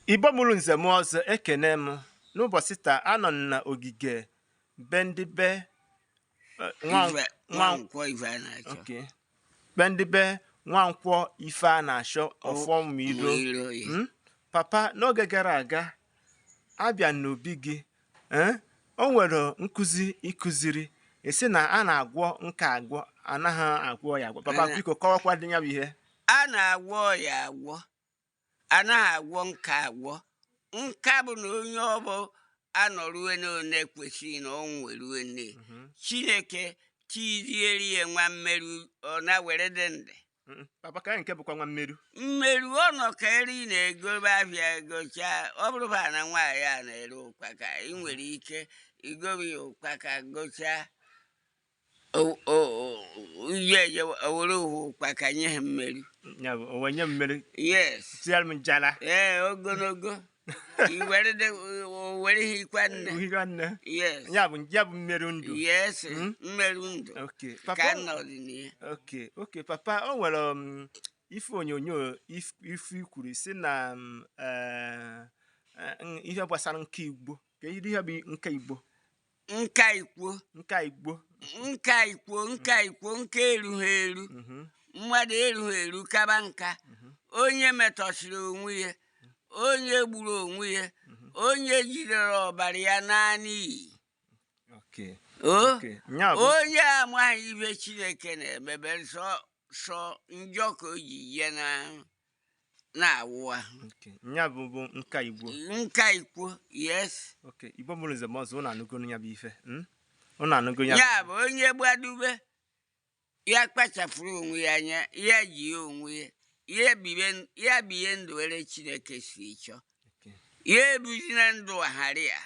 Igbo mụrụ nze m ọzọ ekene m n'ụbọchị taa anọ na ogige be ndị be Nwankwo Ifeanacho. Okay. Be ndị be Nwankwo Ifeanacho ọfọmiro. Papa n'oge gara aga abịa n'obi gị o nwere nkụzi ịkụziri esi na a na-agwọ nka agwọ anaghị agwọ ya agwọ. Papa biko kọwakwa dị ya bụ ihe. A na-agwọ ya agwọ anaghị agwọ nka agwọ. Nka bụ na onye ọbụ anọruwe n'one kwesịrị na o nweruwe nne Chineke tizieri ya nwa mmerụ ọ na-were dị ndị. Papa ka nke bụkwa nwa mmerụ ọ nọ ka eri na-egobe ahịa gocha ọ bụrụba na nwaanyị a na-ere ụkpaka ị nwere ike igobe ya ụkpaka gocha owere ụkpaka nye ha mmerụ. onye mmerụ. Yes. Tiara m njala. Ogologo were hikwa nne. Yes. Ya bụ mmerụ ndụ. Yes. Mmerụ ndụ. Okay. Ka n'ọdịnihu. Okay. Papa o nwere ife onyonyo ife ikwuru si na ihe gbasara nka Igbo. Ka ihe bụ nka Igbo. Nka erughị eru. Mmadụ erughị eru kaba nka. Onye metọsiri onwe ya, onye gburu onwe ya, onye jidere ọbara ya naanị iyi. Onye amaghị ibe Chineke na-emebe sọ njọ ka o ji ya na-awụwa. Ya bụ nka Igbo. Nka Igbo, yes. Igbo mụrụ nze m ọzọ ụnụ anụgo ya bụ ife. Ụnụ anụgo ya. Ya bụ onye gbadube ya kpachapụrụ onwe ya anya ya ji onwe ya biye ndụ were Chineke si chọọ. Ya ebuzi na ndụ ghara ya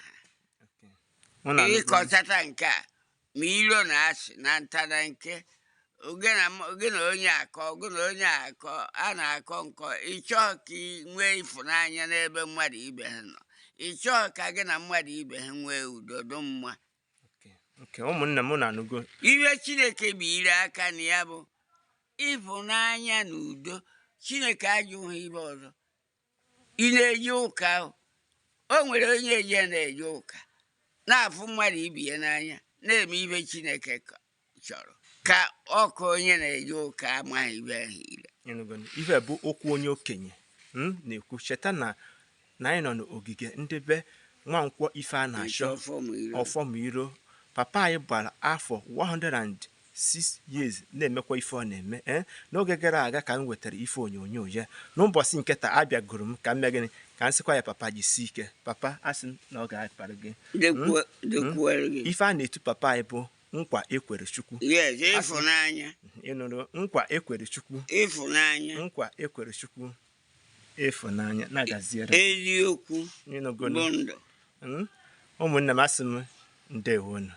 ịkọchata nke a ma iro na asị na nta na nke oge na onye akọ a na-akọ nkọ ịchọọ ka ị nwee ịfụnanya n'ebe mmadụ ibe ha nọ ịchọọ ka gị na mmadụ ibe ha nwee udo dị mma. Ụmụnne m na-anụgo ihe Chineke bụ ire aka na ya bụ ịfụnanya na udo. Chineke ajụghị ibe ọzọ. Ị na-eje ụka o nwere onye eje na-eje ụka na-afụ mmadụ ibe ya n'anya na-eme ibe Chineke chọrọ ka ọkụ onye na-eje ụka amaghị ibe ahụ ire. Ife bụ okwu onye okenye na-ekwu cheta na anyị nọ n'ogige ndị be Nwankwo Ifeanacho ọfọmiro. Papa anyị gbara afọ 106 years na-emekwa ife ọ na-eme. N'oge gara aga ka m wetara ife onyonyo ya n'ụbọchị nke taa abịagoro m ka m mee gịnị ka m sịkwa ya papa jisi ike. Papa asị na ọ ga-apara gị ife a na-etu papa anyị bụ nkwa ekwere Chukwu. Ịnụrụ nkwa ekwere Chukwu. Nkwa ekwere Chukwu ịfụnanya na-agaziere eziokwu ụmụnne m asị m ndewonu.